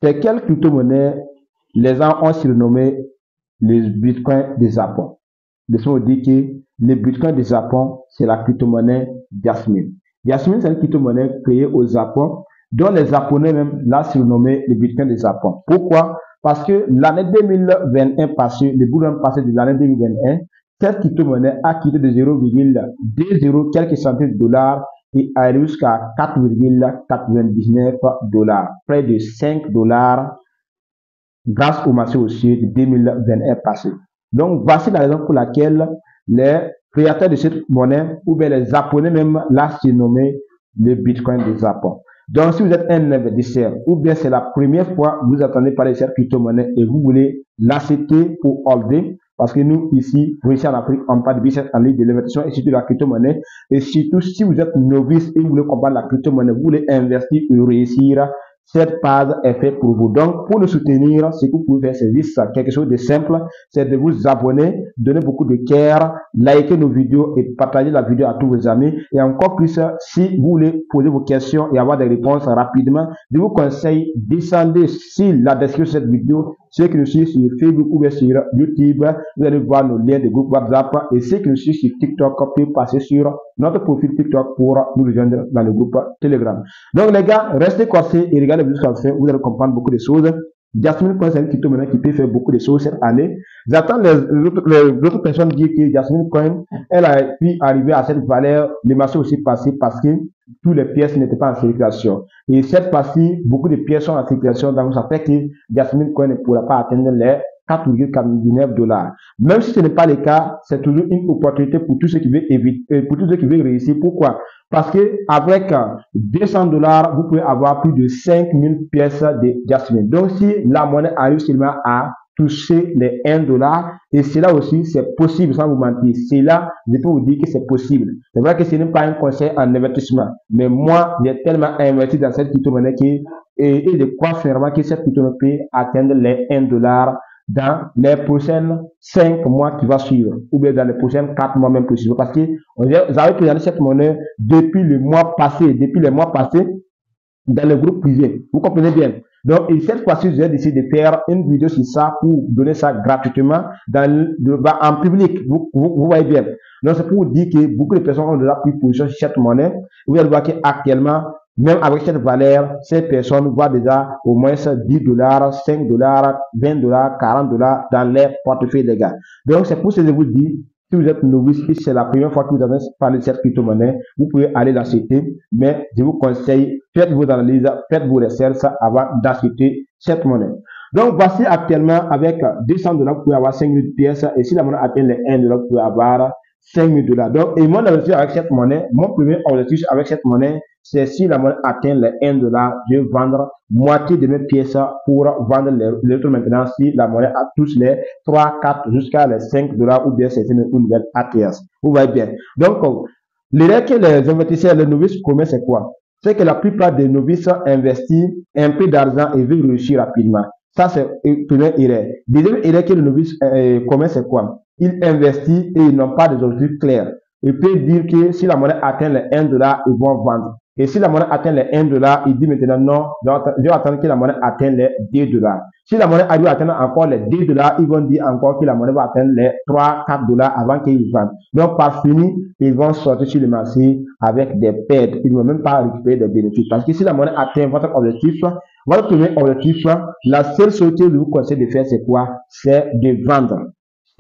Ces quelques crypto-monnaies, les gens ont surnommé les bitcoins des Japon. Laissez-moi dire que le bitcoin des Japon, c'est la crypto-monnaie Jasmine. Jasmine, c'est une crypto-monnaie créée au Japon, dont les Japonais même l'ont surnommé le bitcoin des Japon. Pourquoi? Parce que l'année 2021 passée, le bout passé de l'année 2021, cette crypto-monnaie a quitté de 0,20 quelques centaines de dollars et arrive jusqu'à 4,99 dollars, près de 5 dollars grâce au marché haussier de 2021 passé. Donc, voici la raison pour laquelle les créateurs de cette monnaie, ou bien les Japonais même, l'ont surnommé le Bitcoin du Japon. Donc, si vous êtes un investisseur, ou bien c'est la première fois que vous attendez parler de cette crypto-monnaie et vous voulez l'acheter pour holder, parce que nous, ici, ici en Afrique, on parle de business en ligne, de l'investissement et surtout de la crypto-monnaie. Et surtout, si vous êtes novice et vous voulez comprendre la crypto-monnaie, vous voulez investir et réussir, cette page est faite pour vous. Donc, pour nous soutenir, ce que vous pouvez faire, c'est juste ça, quelque chose de simple, c'est de vous abonner, donner beaucoup de cœur, liker nos vidéos et partager la vidéo à tous vos amis. Et encore plus, si vous voulez poser vos questions et avoir des réponses rapidement, je vous conseille, descendez sur la description de cette vidéo, ceux qui nous suivent sur Facebook ou bien sur YouTube, vous allez voir nos liens de groupe WhatsApp, et ceux qui nous suivent sur TikTok peuvent passer sur notre profil TikTok pour nous rejoindre dans le groupe Telegram. Donc les gars, restez coincés et regardez jusqu'à la fin, vous allez comprendre beaucoup de choses. Jasmine Coin, c'est une crypto-monnaie qui peut faire beaucoup de choses cette année. J'attends les autres personnes dire que Jasmine Coin, elle a pu arriver à cette valeur, le marché aussi passé parce que toutes les pièces n'étaient pas en circulation. Et cette fois-ci, beaucoup de pièces sont en circulation, donc ça fait que Jasmine Coin ne pourra pas atteindre les 4,49 dollars. Même si ce n'est pas le cas, c'est toujours une opportunité pour tous ceux qui veulent éviter, pour tous ceux qui veulent réussir. Pourquoi? Parce que avec 200 dollars, vous pouvez avoir plus de 5000 pièces de Jasmine. Donc, si la monnaie arrive seulement à toucher les 1 dollar, et cela aussi, c'est possible, sans vous mentir. C'est là, je peux vous dire que c'est possible. C'est vrai que ce n'est pas un conseil en investissement, mais moi, j'ai tellement investi dans cette crypto-monnaie et de quoi faire que cette crypto-monnaie peut atteindre les 1 dollar dans les prochaines 5 mois qui vont suivre, ou bien dans les prochaines 4 mois même possible. Parce que j'avais présenté cette monnaie depuis les mois passés dans le groupe privé. Vous comprenez bien. Donc, et cette fois-ci, j'ai décidé de faire une vidéo sur ça pour donner ça gratuitement en public. Vous voyez bien. Donc, c'est pour vous dire que beaucoup de personnes ont déjà pris position sur cette monnaie. Vous allez voir qu'actuellement, même avec cette valeur, ces personnes voient déjà au moins 10 dollars, 5 dollars, 20 dollars, 40 dollars dans les portefeuilles des gars. Donc, c'est pour ça que je vous dis, si vous êtes novice et c'est la première fois que vous avez parlé de cette crypto-monnaie, vous pouvez aller l'acheter, mais je vous conseille, faites vos analyses, faites vos recherches avant d'acheter cette monnaie. Donc, voici actuellement avec 200 dollars, vous pouvez avoir 5000 pièces, et si la monnaie atteint les 1 dollar, vous pouvez avoir 5000 dollars. Donc, et mon objectif avec cette monnaie, mon premier objectif avec cette monnaie, c'est si la monnaie atteint les 1 dollar, je vais vendre moitié de mes pièces pour vendre les autres maintenant si la monnaie touche les 3, 4 jusqu'à les 5 dollars ou bien c'est une nouvelle ATS. Vous voyez bien. Donc, l'erreur que les investisseurs, les novices commettent, c'est quoi? C'est que la plupart des novices investissent un peu d'argent et veulent réussir rapidement. Ça, c'est une première erreur. Deuxième erreur que les novices commettent, c'est quoi? Ils investissent et ils n'ont pas des objectifs clairs. Ils peuvent dire que si la monnaie atteint les 1 dollar, ils vont vendre. Et si la monnaie atteint les 1 dollar, il dit maintenant non, je vais attendre que la monnaie atteigne les 2 dollars. Si la monnaie arrive à atteindre encore les 2 dollars, ils vont dire encore que la monnaie va atteindre les 3, 4 dollars avant qu'ils vendent. Donc, par fini, ils vont sortir sur le marché avec des pertes. Ils ne vont même pas récupérer des bénéfices. Parce que si la monnaie atteint votre objectif, votre premier objectif, la seule chose que je vous conseille de faire, c'est quoi? C'est de vendre.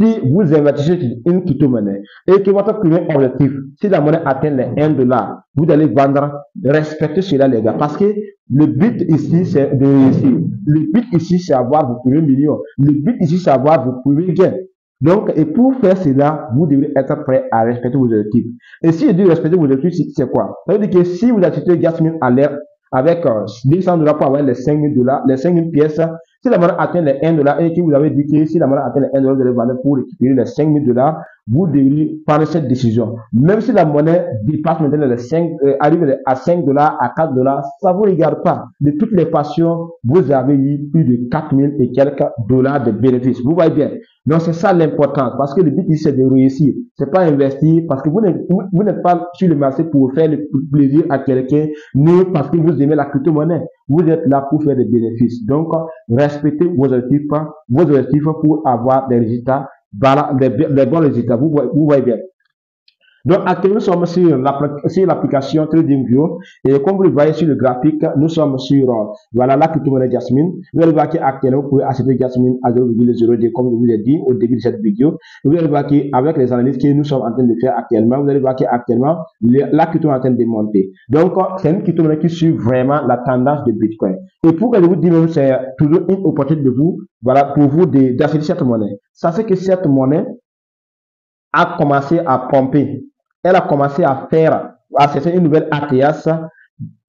Si vous investissez sur une crypto-monnaie et que votre premier objectif, si la monnaie atteint les 1 dollar, vous allez vendre, respectez cela les gars. Parce que le but ici, c'est de réussir. Le but ici, c'est avoir vos premiers millions. Le but ici, c'est avoir vos premiers gains. Donc, et pour faire cela, vous devez être prêt à respecter vos objectifs. Et si je dis respecter vos objectifs, c'est quoi? Ça veut dire que si vous achetez Jasmine à l'air avec 200 dollars pour avoir les 5000 dollars, les 5000 pièces, si la monnaie atteint les 1 dollar et que vous avez dit que si la monnaie atteint les 1 dollar, vous allez vendre pour récupérer les 5000 dollars, vous devez prendre cette décision. Même si la monnaie dépasse maintenant les 5, arrive à 5 dollars, à 4 dollars, ça vous regarde pas. De toutes les façons, vous avez eu plus de 4000 et quelques dollars de bénéfices. Vous voyez bien. Donc, c'est ça l'important. Parce que le but ici, c'est de réussir. C'est pas investir parce que vous n'êtes pas sur le marché pour faire le plaisir à quelqu'un, ni parce que vous aimez la crypto-monnaie. Vous êtes là pour faire des bénéfices. Donc, respectez vos objectifs pour avoir des résultats, des bons résultats. Vous voyez bien. Donc, actuellement, nous sommes sur l'application TradingView et comme vous le voyez sur le graphique, nous sommes sur voilà, la crypto-monnaie Jasmine. Vous allez voir qu'actuellement, vous pouvez acheter Jasmine à 0,02 comme je vous l'ai dit au début de cette vidéo. Vous allez voir qu'avec les analyses que nous sommes en train de faire actuellement, vous allez voir qu'actuellement, la crypto est en train de monter. Donc, c'est une crypto-monnaie qui suit vraiment la tendance de Bitcoin. Et pour que je vous dise même, c'est toujours une opportunité de vous, voilà, pour vous d'acheter cette monnaie. Sachez que cette monnaie a commencé à pomper. Elle a commencé à faire une nouvelle ATS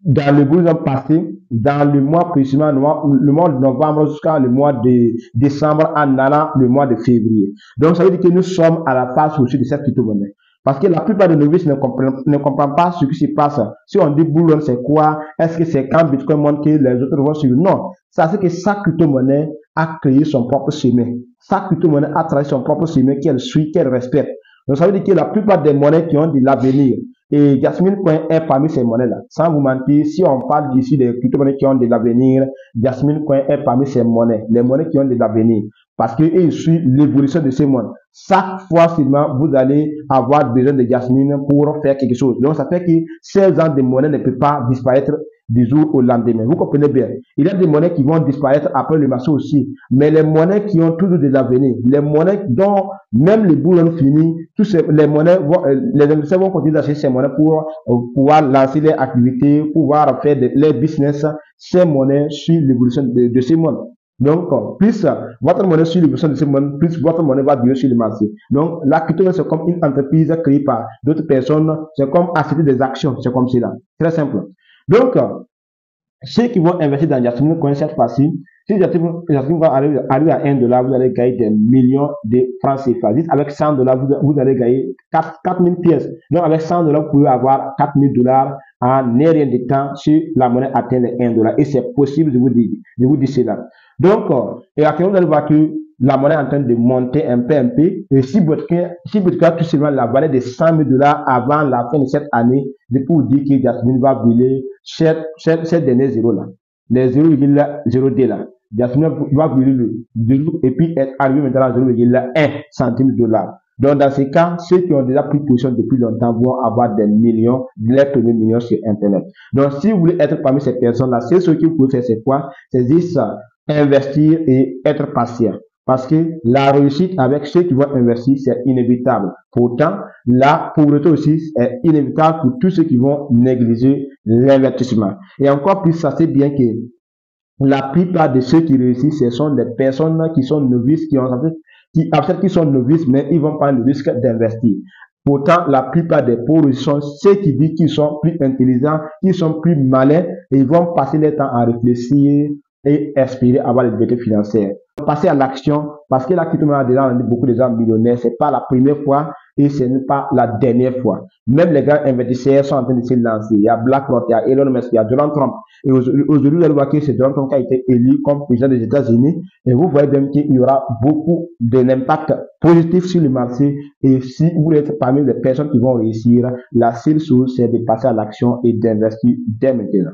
dans le bout passé, dans le mois précisément, le mois de novembre jusqu'à le mois de décembre en allant le mois de février. Donc, ça veut dire que nous sommes à la phase aussi de cette crypto-monnaie. Parce que la plupart des novices ne comprennent pas ce qui se passe. Si on dit boulon, c'est quoi? Est-ce que c'est quand Bitcoin monte que les autres vont suivre? Non. Ça, c'est que chaque crypto-monnaie a créé son propre chemin. Chaque crypto-monnaie a tracé son propre chemin qu'elle suit, qu'elle respecte. Donc, ça veut dire que la plupart des monnaies qui ont de l'avenir, et Jasmine Coin est parmi ces monnaies-là. Sans vous mentir, si on parle d'ici des crypto-monnaies qui ont de l'avenir, Jasmine Coin est parmi ces monnaies, les monnaies qui ont de l'avenir. Parce qu'ils suivent l'évolution de ces monnaies. Chaque fois seulement, vous allez avoir besoin de Jasmine pour faire quelque chose. Donc, ça fait que 16 ans de monnaie ne peut pas disparaître du jour au lendemain. Vous comprenez bien. Il y a des monnaies qui vont disparaître après le marché aussi. Mais les monnaies qui ont toujours de l'avenir, les monnaies dont même les boulons finis, les monnaies les investisseurs vont continuer d'acheter ces monnaies pour pouvoir lancer leurs activités, pouvoir faire les business, ces monnaies sur l'évolution de ces monnaies. Donc, plus votre monnaie suit l'évolution de ces monnaies, plus votre monnaie va durer sur le marché. Donc, la crypto-monnaie, c'est comme une entreprise créée par d'autres personnes. C'est comme acheter des actions. C'est comme cela. Très simple. Donc, ceux qui vont investir dans Jasmine Coin cette fois-ci, si Jasmine va arriver à $1, vous allez gagner des millions de francs CFA. Dites avec $100, vous allez gagner 4000 pièces. Donc, avec $100, vous pouvez avoir $4000 en rien de temps si la monnaie atteint les $1. Et c'est possible, je vous dis cela. Donc, et actuellement, vous allez voir que la monnaie est en train de monter un peu. Et si Bitcoin tout simplement la valeur de $100,000 avant la fin de cette année, je peux vous dire que Jasmine va brûler ces derniers zéros-là. Les 0,02 là. Jasmine va brûler le 0 et puis être arrivé maintenant à 0,1 centime de dollar. Donc, dans ces cas, ceux qui ont déjà pris position depuis longtemps vont avoir des millions, les premiers millions sur Internet. Donc, si vous voulez être parmi ces personnes-là, c'est ce que vous pouvez faire, c'est quoi? C'est juste investir et être patient. Parce que la réussite avec ceux qui vont investir, c'est inévitable. Pourtant, la pauvreté aussi est inévitable pour tous ceux qui vont négliger l'investissement. Et encore plus, ça c'est bien que la plupart de ceux qui réussissent, ce sont des personnes qui sont novices, qui sont novices, mais ils vont prendre le risque d'investir. Pourtant, la plupart des pauvres sont ceux qui disent qu'ils sont plus intelligents, qu'ils sont plus malins, et ils vont passer leur temps à réfléchir et espérer avoir les libertés financières. Passer à l'action, parce que la crypto-monnaie a déjà rendu beaucoup de gens millionnaires, c'est pas la première fois et ce n'est pas la dernière fois. Même les grands investisseurs sont en train de se lancer. Il y a BlackRock, il y a Elon Musk, il y a Donald Trump. Et aujourd'hui, vous allez voir que c'est Donald Trump qui a été élu comme président des États-Unis. Et vous voyez bien qu'il y aura beaucoup d'impact positif sur le marché. Et si vous êtes parmi les personnes qui vont réussir, la seule chose, c'est de passer à l'action et d'investir dès maintenant.